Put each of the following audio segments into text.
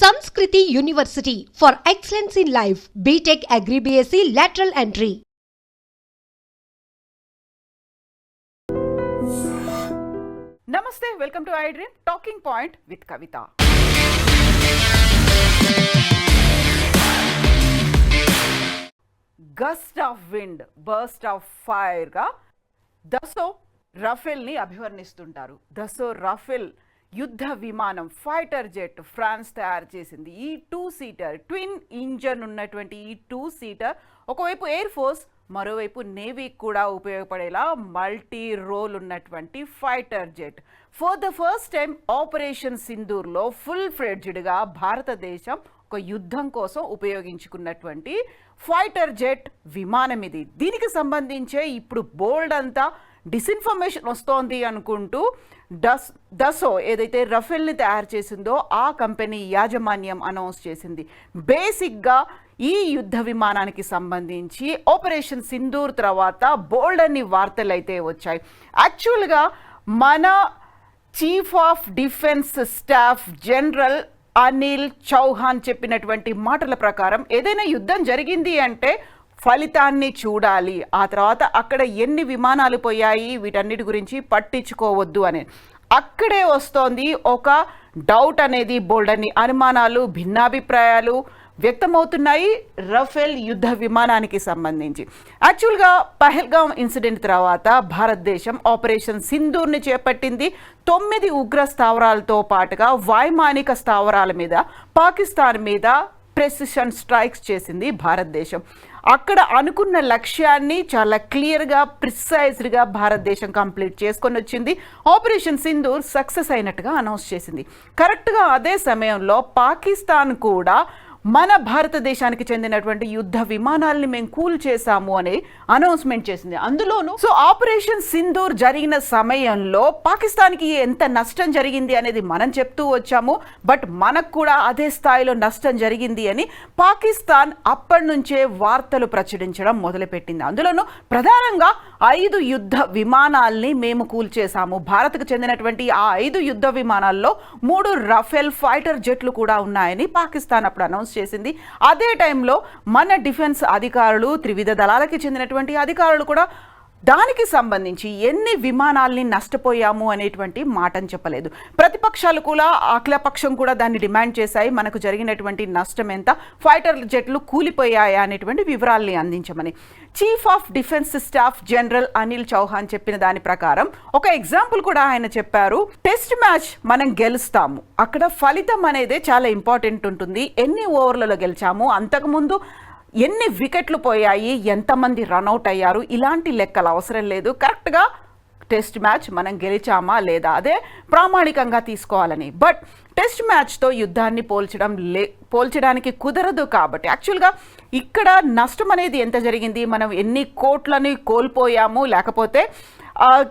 Sanskriti University for Excellence in Life, BTech Agri BSc Lateral Entry. Namaste, welcome to iDream Talking Point with Kavita. Gust of wind, burst of fire గా Dassault Rafale ని అభివర్ణిస్తుంటారు. Dassault Rafale యుద్ధ విమానం fighter jet France తయారు చేసింది. ఈ 2-సీటర్ twin engine ఉన్నటువంటి ఈ 2-సీటర్ ఒకవైపు ఎయిర్ ఫోర్స్, మరోవైపు నేవీ కూడా ఉపయోగపడేలా మల్టీ రోల్ ఉన్నటువంటి fighter jet for the first time operation సింధూర్లో ఫుల్ ఫ్లెడ్జ్డ్గా భారతదేశం ఒక యుద్ధం కోసం ఉపయోగించుకున్నటువంటి ఫైటర్ జెట్ విమానం ఇది. దీనికి సంబంధించే ఇప్పుడు బోల్డ్ అంతా డిస్ఇన్ఫర్మేషన్ వస్తోంది అనుకుంటూ దసో ఏదైతే రఫేల్ని తయారు చేసిందో ఆ కంపెనీ యాజమాన్యం అనౌన్స్ చేసింది. బేసిక్గా ఈ యుద్ధ విమానానికి సంబంధించి ఆపరేషన్ సింధూర్ తర్వాత బోల్డ్ అన్ని వార్తలు అయితే వచ్చాయి. యాక్చువల్గా మన chief of defence staff general Anil Chauhan చెప్పినటువంటి మాటల ప్రకారం ఏదైనా యుద్ధం జరిగింది అంటే ఫలితాన్ని చూడాలి, ఆ తర్వాత అక్కడ ఎన్ని విమానాలు పోయాయి వీటన్నిటి గురించి పట్టించుకోవద్దు అని అక్కడే వస్తోంది ఒక డౌట్ అనేది. బోల్డ్ అన్ని అనుమానాలు, భిన్నాభిప్రాయాలు వ్యక్తమవుతున్నాయి రఫేల్ యుద్ధ విమానానికి సంబంధించి. యాక్చువల్గా పహల్గామ్ ఇన్సిడెంట్ తర్వాత భారతదేశం ఆపరేషన్ సింధూర్ని చేపట్టింది. 9 ఉగ్ర స్థావరాలతో పాటుగా వైమానిక స్థావరాల మీద పాకిస్తాన్ మీద ప్రెసిషన్ స్ట్రైక్స్ చేసింది భారతదేశం. అక్కడ అనుకున్న లక్ష్యాన్ని చాలా క్లియర్గా ప్రిసైజ్డ్గా భారతదేశం కంప్లీట్ చేసుకొని వచ్చింది. ఆపరేషన్ సింధూర్ సక్సెస్ అయినట్టుగా అనౌన్స్ చేసింది. కరెక్ట్గా అదే సమయంలో పాకిస్తాన్ కూడా మన భారతదేశానికి చెందినటువంటి యుద్ధ విమానాలని మేము కూల్ చేశాము అని అనౌన్స్మెంట్ చేసింది. అందులోనూ ఆపరేషన్ సింధూర్ జరిగిన సమయంలో పాకిస్తాన్కి ఎంత నష్టం జరిగింది అనేది మనం చెప్తూ వచ్చాము. బట్ మనకు కూడా అదే స్థాయిలో నష్టం జరిగింది అని పాకిస్తాన్ అప్పటి నుంచే వార్తలు ప్రచురించడం మొదలుపెట్టింది. అందులోనూ ప్రధానంగా 5 యుద్ధ విమానాల్ని మేము కూల్ చేశాము. భారత్కు చెందినటువంటి ఆ 5 యుద్ధ విమానాల్లో 3 రఫేల్ ఫైటర్ జెట్లు కూడా ఉన్నాయని పాకిస్తాన్ అప్పుడు అనౌన్స్ చేసింది. అదే టైంలో మన డిఫెన్స్ అధికారులు, త్రివిధ దళాలకి చెందినటువంటి అధికారులు కూడా దానికి సంబంధించి ఎన్ని విమానాల్ని నష్టపోయాము అనేటువంటి మాటని చెప్పలేదు. ప్రతిపక్షాలు కూడా, అఖిలపక్షం కూడా దాన్ని డిమాండ్ చేశాయి. మనకు జరిగినటువంటి నష్టం ఎంత, ఫైటర్ జెట్లు కూలిపోయాయా అనేటువంటి వివరాల్ని అందించమని. Chief of defence staff general Anil Chauhan చెప్పిన దాని ప్రకారం ఒక ఎగ్జాంపుల్ కూడా ఆయన చెప్పారు. టెస్ట్ మ్యాచ్ మనం గెలుస్తాము, అక్కడ ఫలితం అనేది చాలా ఇంపార్టెంట్ ఉంటుంది. ఎన్ని ఓవర్లలో గెలిచాము, అంతకుముందు ఎన్ని వికెట్లు పోయాయి, ఎంతమంది రన్అట్ అయ్యారు, ఇలాంటి లెక్కలు అవసరం లేదు. కరెక్ట్గా టెస్ట్ మ్యాచ్ మనం గెలిచామా లేదా అదే ప్రామాణికంగా తీసుకోవాలని. బట్ టెస్ట్ మ్యాచ్తో యుద్ధాన్ని పోల్చడానికి కుదరదు. కాబట్టి యాక్చువల్గా ఇక్కడ నష్టం అనేది ఎంత జరిగింది, మనం ఎన్ని కోట్లని కోల్పోయాము, లేకపోతే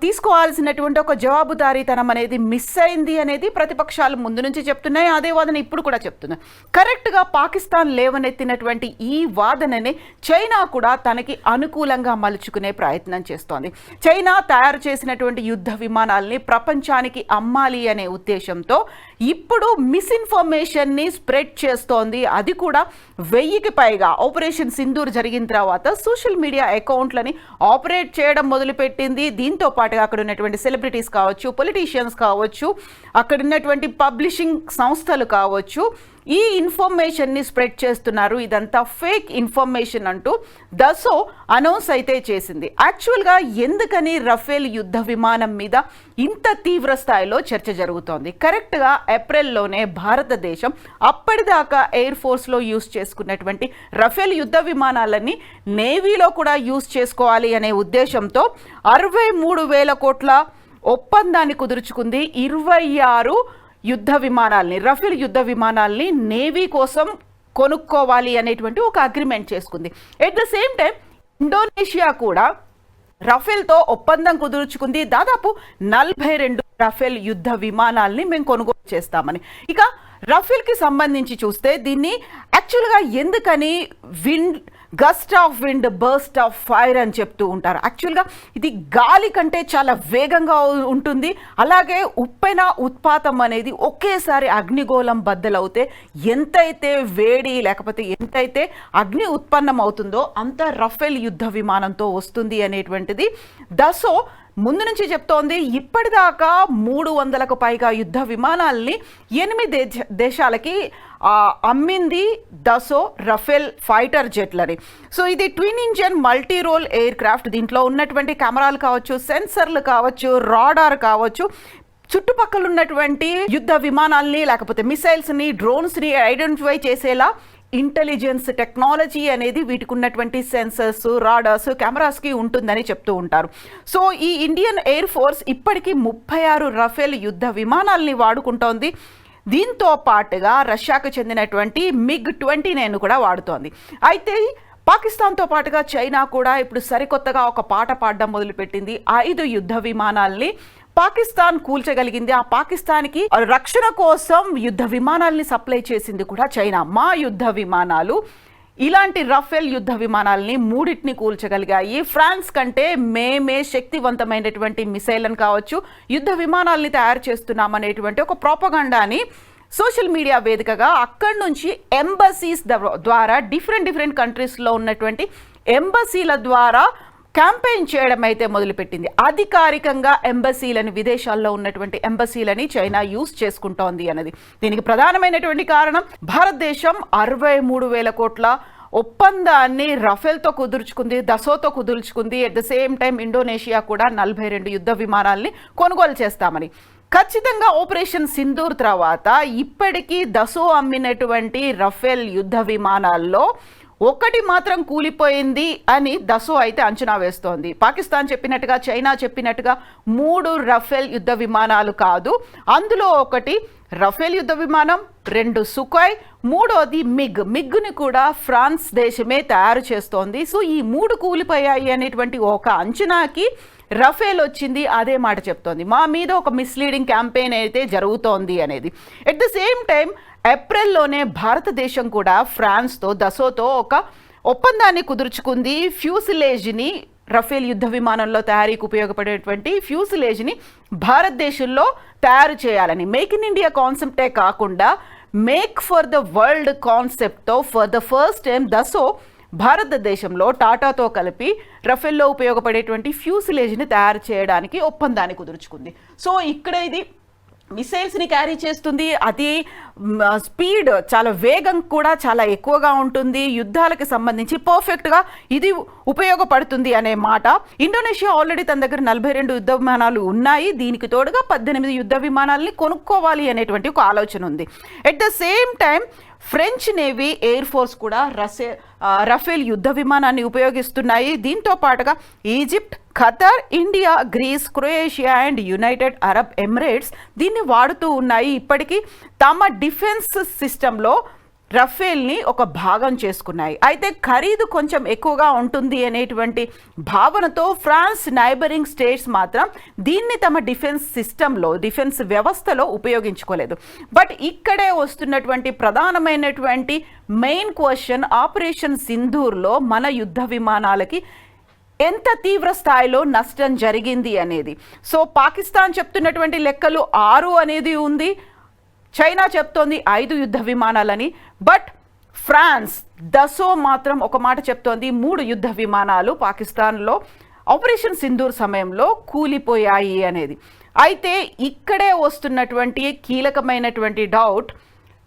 తీసుకోవాల్సినటువంటి ఒక జవాబుదారీతనం అనేది మిస్ అయింది అనేది ప్రతిపక్షాలు ముందు నుంచి చెప్తున్నాయి. అదే వాదన ఇప్పుడు కూడా చెప్తున్నాయి. కరెక్ట్గా పాకిస్తాన్ లేవనెత్తినటువంటి ఈ వాదనని చైనా కూడా తనకి అనుకూలంగా మలుచుకునే ప్రయత్నం చేస్తోంది. చైనా తయారు చేసినటువంటి యుద్ధ విమానాల్ని ప్రపంచానికి అమ్మాలి అనే ఉద్దేశంతో ఇప్పుడు మిస్ఇన్ఫర్మేషన్ని స్ప్రెడ్ చేస్తోంది. అది కూడా 1000కి పైగా ఆపరేషన్ సింధూర్ జరిగిన తర్వాత సోషల్ మీడియా అకౌంట్లని ఆపరేట్ చేయడం మొదలుపెట్టింది. దీంతో పాటుగా అక్కడ ఉన్నటువంటి సెలబ్రిటీస్ కావచ్చు, పొలిటీషియన్స్ కావచ్చు, అక్కడ ఉన్నటువంటి పబ్లిషింగ్ సంస్థలు కావచ్చు, ఈ ఇన్ఫర్మేషన్ని స్ప్రెడ్ చేస్తున్నారు. ఇదంతా ఫేక్ ఇన్ఫర్మేషన్ అంటూ దసో అనౌన్స్ అయితే చేసింది. యాక్చువల్గా ఎందుకని రఫేల్ యుద్ధ విమానం మీద ఇంత తీవ్ర స్థాయిలో చర్చ జరుగుతోంది? కరెక్ట్గా ఏప్రిల్లోనే భారతదేశం అప్పటిదాకా ఎయిర్ ఫోర్స్లో యూజ్ చేసుకున్నటువంటి రఫేల్ యుద్ధ విమానాలన్నీ నేవీలో కూడా యూజ్ చేసుకోవాలి అనే ఉద్దేశంతో 63,000 కోట్ల ఒప్పందాన్ని కుదుర్చుకుంది. 26 యుద్ధ విమానాల్ని, రఫేల్ యుద్ధ విమానాల్ని నేవీ కోసం కొనుక్కోవాలి అనేటువంటి ఒక అగ్రిమెంట్ చేసుకుంది. At the same time Indonesia కూడా రఫేల్తో ఒప్పందం కుదుర్చుకుంది. దాదాపు 42 రఫేల్ యుద్ధ విమానాల్ని మేము కొనుగోలు చేస్తామని. ఇక రఫేల్కి సంబంధించి చూస్తే దీన్ని యాక్చువల్గా ఎందుకని gust of wind burst of fire అని చెప్తూ ఉంటారు. యాక్చువల్గా ఇది గాలి కంటే చాలా వేగంగా ఉంటుంది. అలాగే ఉప్పెన ఉత్పాతం అనేది ఒకేసారి అగ్నిగోళం బద్దలవుతే ఎంతైతే వేడి లేకపోతే ఎంతైతే అగ్ని ఉత్పన్నం అవుతుందో అంత రఫేల్ యుద్ధ విమానంతో వస్తుంది అనేటువంటిది దసో ముందు నుంచి చెప్తోంది. ఇప్పటిదాకా 300కు పైగా యుద్ధ విమానాల్ని 8 దేశాలకి అమ్మింది దసో రఫేల్ ఫైటర్ జెట్లని. సో ఇది twin engine multi role aircraft. దీంట్లో ఉన్నటువంటి కెమెరాలు కావచ్చు, సెన్సర్లు కావచ్చు, రాడార్ కావచ్చు, చుట్టుపక్కల ఉన్నటువంటి యుద్ధ విమానాల్ని లేకపోతే మిసైల్స్ని, డ్రోన్స్ని ఐడెంటిఫై చేసేలా ఇంటెలిజెన్స్ టెక్నాలజీ అనేది వీటికి ఉన్నటువంటి సెన్సర్స్, రాడార్స్, కెమెరాస్కి ఉంటుందని చెప్తూ ఉంటారు. సో ఈ ఇండియన్ ఎయిర్ ఫోర్స్ ఇప్పటికీ 36 రఫేల్ యుద్ధ విమానాల్ని వాడుకుంటోంది. దీంతో పాటుగా రష్యాకు చెందినటువంటి MiG-29 కూడా వాడుతోంది. అయితే పాకిస్తాన్తో పాటుగా చైనా కూడా ఇప్పుడు సరికొత్తగా ఒక పాట పాడడం మొదలుపెట్టింది. 5 యుద్ధ విమానాల్ని పాకిస్తాన్ కూల్చగలిగింది. ఆ పాకిస్తాన్కి రక్షణ కోసం యుద్ధ విమానాల్ని సప్లై చేసింది కూడా చైనా. మా యుద్ధ విమానాలు ఇలాంటి రఫేల్ యుద్ధ విమానాలని 3టిని కూల్చగలిగాయి. ఫ్రాన్స్ కంటే మేమే శక్తివంతమైనటువంటి మిసైల్ని కావచ్చు, యుద్ధ విమానాల్ని తయారు చేస్తున్నామనేటువంటి ఒక ప్రోపగండాని సోషల్ మీడియా వేదికగా అక్కడి నుంచి ఎంబసీస్ ద్వారా డిఫరెంట్ కంట్రీస్లో ఉన్నటువంటి ఎంబసీల ద్వారా క్యాంపెయిన్ చేయడం అయితే మొదలుపెట్టింది. అధికారికంగా ఎంబసీలని, విదేశాల్లో ఉన్నటువంటి ఎంబసీలని చైనా యూజ్ చేసుకుంటోంది అన్నది. దీనికి ప్రధానమైనటువంటి కారణం భారతదేశం 63,000 కోట్ల ఒప్పందాన్ని రఫేల్తో కుదుర్చుకుంది, దసోతో కుదుర్చుకుంది. At the same time Indonesia కూడా 42 యుద్ధ విమానాల్ని కొనుగోలు చేస్తామని. ఖచ్చితంగా ఆపరేషన్ సింధూర్ తర్వాత ఇప్పటికీ దసో అమ్మినటువంటి రఫేల్ యుద్ధ విమానాల్లో ఒకటి మాత్రం కూలిపోయింది అని దసో అయితే అంచనా వేస్తోంది. పాకిస్తాన్ చెప్పినట్టుగా, చైనా చెప్పినట్టుగా 3 రఫేల్ యుద్ధ విమానాలు కాదు, అందులో ఒకటి రఫేల్ యుద్ధ విమానం, 2 సుఖోయ్, 3వది మిగ్ని కూడా ఫ్రాన్స్ దేశమే తయారు చేస్తోంది. సో ఈ 3 కూలిపోయాయి అనేటువంటి ఒక అంచనాకి రఫేల్ వచ్చింది అదే మాట చెప్తోంది. మా మీద ఒక మిస్లీడింగ్ క్యాంపెయిన్ అయితే జరుగుతోంది అనేది. ఎట్ ద సేమ్ టైం ఏప్రిల్లోనే భారతదేశం కూడా ఫ్రాన్స్తో, దసోతో ఒక ఒప్పందాన్ని కుదుర్చుకుంది. ఫ్యూసిలేజ్ని, రఫేల్ యుద్ధ విమానంలో తయారీకి ఉపయోగపడేటువంటి ఫ్యూసిలేజ్ని భారతదేశంలో తయారు చేయాలని. మేక్ ఇన్ ఇండియా కాన్సెప్టే కాకుండా మేక్ ఫర్ ద వరల్డ్ కాన్సెప్ట్తో for the first time Dassault భారతదేశంలో టాటాతో కలిపి రఫేల్లో ఉపయోగపడేటువంటి ఫ్యూసిలేజ్ని తయారు చేయడానికి ఒప్పందాన్ని కుదుర్చుకుంది. సో ఇక్కడ ఇది మిసైల్స్ని క్యారీ చేస్తుంది. అది స్పీడ్, చాలా వేగం కూడా చాలా ఎక్కువగా ఉంటుంది. యుద్ధాలకు సంబంధించి పర్ఫెక్ట్గా ఇది ఉపయోగపడుతుంది అనే మాట. ఇండోనేషియా ఆల్రెడీ తన దగ్గర 42 యుద్ధ విమానాలు ఉన్నాయి. దీనికి తోడుగా 18 యుద్ధ విమానాలని కొనుక్కోవాలి అనేటువంటి ఒక ఆలోచన ఉంది. At the same time French navy, air force కూడా రఫేల్ యుద్ధ విమానాన్ని ఉపయోగిస్తున్నాయి. దీంతో పాటుగా Egypt, Qatar, India, Greece, Croatia and United Arab Emirates దీన్ని వాడుతూ ఉన్నాయి. ఇప్పటికీ తమ డిఫెన్స్ సిస్టంలో రఫేల్ని ఒక భాగం చేసుకున్నాయి. అయితే ఖరీదు కొంచెం ఎక్కువగా ఉంటుంది అనేటువంటి భావనతో ఫ్రాన్స్ నైబరింగ్ స్టేట్స్ మాత్రం దీన్ని తమ డిఫెన్స్ సిస్టంలో, డిఫెన్స్ వ్యవస్థలో ఉపయోగించుకోలేదు. బట్ ఇక్కడే వస్తున్నటువంటి ప్రధానమైనటువంటి మెయిన్ క్వశ్చన్, ఆపరేషన్ సింధూర్లో మన యుద్ధ విమానాలకి ఎంత తీవ్ర స్థాయిలో నష్టం జరిగింది అనేది. సో పాకిస్తాన్ చెప్తున్నటువంటి లెక్కలు 6 అనేది ఉంది, చైనా చెప్తోంది 5 యుద్ధ విమానాలని. బట్ ఫ్రాన్స్, దసో మాత్రం ఒక మాట చెప్తోంది, 3 యుద్ధ విమానాలు పాకిస్తాన్లో ఆపరేషన్ సింధూర్ సమయంలో కూలిపోయాయి అనేది. అయితే ఇక్కడే వస్తున్నటువంటి కీలకమైనటువంటి డౌట్,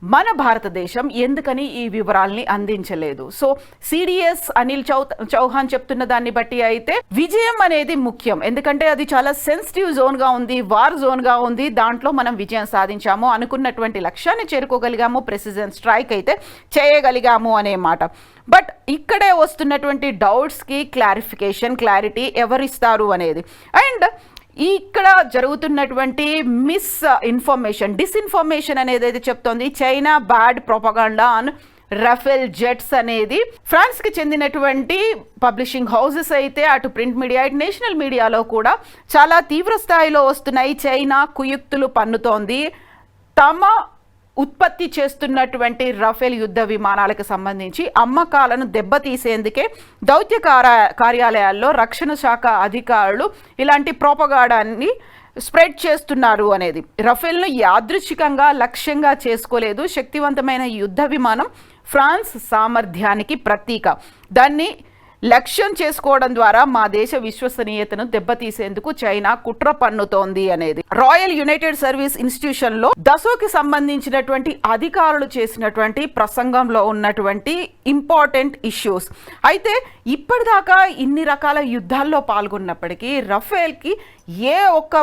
మన భారతదేశం ఎందుకని ఈ వివరాల్ని అందించలేదు? సో సిడిఎస్ అనిల్ చౌహాన్ చెప్తున్న దాన్ని బట్టి అయితే విజయం అనేది ముఖ్యం, ఎందుకంటే అది చాలా సెన్సిటివ్ జోన్గా ఉంది, వార్ జోన్గా ఉంది. దాంట్లో మనం విజయం సాధించాము, అనుకున్నటువంటి లక్ష్యాన్ని చేరుకోగలిగాము, ప్రెసిజన్ స్ట్రైక్ అయితే చేయగలిగాము అనే మాట. బట్ ఇక్కడే వస్తున్నటువంటి డౌట్స్కి క్లారిటీ ఎవరిస్తారు అనేది. అండ్ ఇక్కడ జరుగుతున్నటువంటి డిస్ఇన్ఫర్మేషన్ అనేది అయితే చెప్తోంది China bad propaganda on Rafale jets అనేది. ఫ్రాన్స్కి చెందినటువంటి పబ్లిషింగ్ హౌసెస్ అయితే అటు ప్రింట్ మీడియా, ఇటు నేషనల్ మీడియాలో కూడా చాలా తీవ్ర స్థాయిలో వస్తున్నాయి. చైనా కుయుక్తులు పన్నుతోంది, తమ ఉత్పత్తి చేస్తున్నటువంటి రఫేల్ యుద్ధ విమానాలకు సంబంధించి అమ్మకాలను దెబ్బతీసేందుకే దౌత్య కార్యాలయాల్లో రక్షణ శాఖ అధికారులు ఇలాంటి ప్రోపగాండాని స్ప్రెడ్ చేస్తున్నారు అనేది. రఫేల్ను యాదృచ్ఛికంగా లక్ష్యంగా చేసుకోలేదు. శక్తివంతమైన యుద్ధ విమానం ఫ్రాన్స్ సామర్థ్యానికి ప్రతీక. దాన్ని లక్ష్యం చేసుకోవడం ద్వారా మా దేశ విశ్వసనీయతను దెబ్బతీసేందుకు చైనా కుట్ర పన్నుతోంది అనేది రాయల్ యునైటెడ్ సర్వీస్ ఇన్స్టిట్యూషన్ లో దసోకి సంబంధించినటువంటి అధికారులు చేసినటువంటి ప్రసంగంలో ఉన్నటువంటి ఇంపార్టెంట్ ఇష్యూస్. అయితే ఇప్పటిదాకా ఇన్ని రకాల యుద్ధాల్లో పాల్గొన్నప్పటికీ రఫేల్ కి ఏ ఒక్క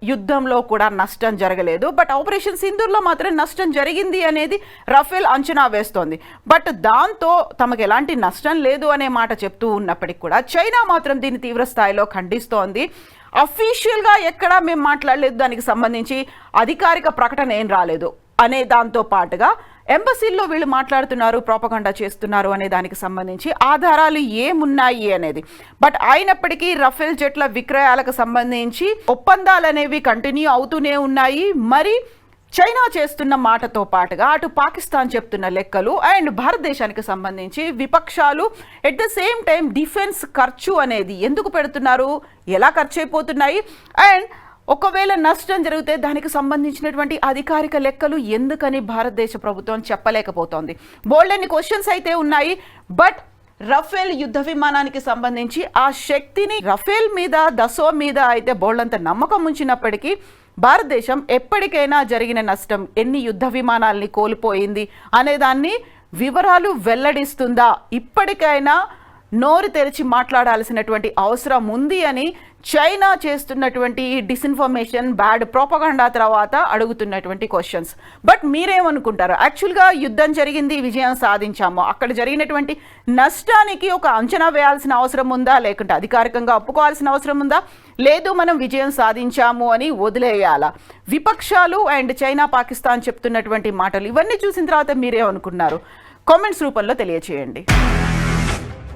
యుద్ధంలో కూడా నష్టం జరగలేదు. బట్ ఆపరేషన్ సింధూర్లో మాత్రం నష్టం జరిగింది అనేది రఫేల్ అంచనా వేస్తోంది. బట్ దాంతో తమకు ఎలాంటి నష్టం లేదు అనే మాట చెప్తూ ఉన్నప్పటికీ కూడా చైనా మాత్రం దీన్ని తీవ్ర స్థాయిలో ఖండిస్తోంది. అఫీషియల్గా ఎక్కడా మేము మాట్లాడలేదు, దానికి సంబంధించి అధికారిక ప్రకటన ఏం రాలేదు అనే దాంతో పాటుగా ఎంబసీల్లో వీళ్ళు మాట్లాడుతున్నారు, ప్రోపగండా చేస్తున్నారు అనే దానికి సంబంధించి ఆధారాలు ఏమున్నాయి అనేది. బట్ అయినప్పటికీ రఫేల్ జెట్ల విక్రయాలకు సంబంధించి ఒప్పందాలు అనేవి కంటిన్యూ అవుతూనే ఉన్నాయి. మరి చైనా చేస్తున్న మాటతో పాటుగా అటు పాకిస్తాన్ చెప్తున్న లెక్కలు అండ్ భారతదేశానికి సంబంధించి విపక్షాలు at the same time defence ఖర్చు అనేది ఎందుకు పెడుతున్నారు, ఎలా ఖర్చు అయిపోతున్నాయి, అండ్ ఒకవేళ నష్టం జరిగితే దానికి సంబంధించినటువంటి అధికారిక లెక్కలు ఎందుకని భారతదేశ ప్రభుత్వం చెప్పలేకపోతోంది. బోల్డెన్ని క్వశ్చన్స్ అయితే ఉన్నాయి. బట్ రఫేల్ యుద్ధ విమానానికి సంబంధించి ఆ శక్తిని రఫేల్ మీద దసో మీద అయితే బోల్డంత నమ్మకం ఉంచినప్పటికీ భారతదేశం ఎప్పటికైనా జరిగిన నష్టం, ఎన్ని యుద్ధ విమానాల్ని కోల్పోయింది అనే దాన్ని వివరాలు వెల్లడిస్తుందా, ఇప్పటికైనా నోరు తెరిచి మాట్లాడాల్సినటువంటి అవసరం ఉంది అని చైనా చేస్తున్నటువంటి డిస్ఇన్ఫర్మేషన్, బ్యాడ్ ప్రోపగండా తర్వాత అడుగుతున్నటువంటి క్వశ్చన్స్. బట్ మీరేమనుకుంటారు? యాక్చువల్గా యుద్ధం జరిగింది, విజయం సాధించాము, అక్కడ జరిగినటువంటి నష్టానికి ఒక అంచనా వేయాల్సిన అవసరం ఉందా, లేకుంటే అధికారికంగా ఒప్పుకోవాల్సిన అవసరం ఉందా, లేదు మనం విజయం సాధించాము అని వదిలేయాలా? విపక్షాలు అండ్ చైనా పాకిస్తాన్ చెప్తున్నటువంటి మాటలు ఇవన్నీ చూసిన తర్వాత మీరేమనుకున్నారు? కామెంట్స్ రూపంలో తెలియచేయండి.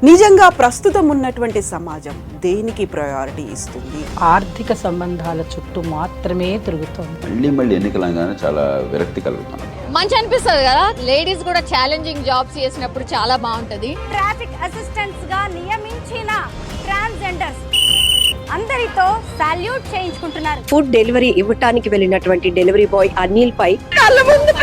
నిజంగా ప్రస్తుతం ఉన్నటువంటి సమాజం దేనికి ప్రయారిటీ ఇస్తుంది? ఆర్థిక సంబంధాల చుట్టూ మాత్రమే తిరుగుతుంది. మళ్ళీ ఎన్నికలంగానే చాలా విరక్తి కలుగుతాను. మంచి అనిపిస్తుంది కదా, లేడీస్ కూడా ఛాలెంజింగ్ జాబ్స్ చేసినప్పుడు చాలా బాగుంటది. ట్రాఫిక్ అసిస్టెంట్స్ గా నియమించిన ట్రాన్స్జెండర్స్ అందరితో సాల్యూట్ చేయించుకుంటున్నారు. ఫుడ్ డెలివరీ ఇవ్వటానికి వెళ్ళినటువంటి డెలివరీ బాయ్ అనిల్ పై కళ్ళ ముందు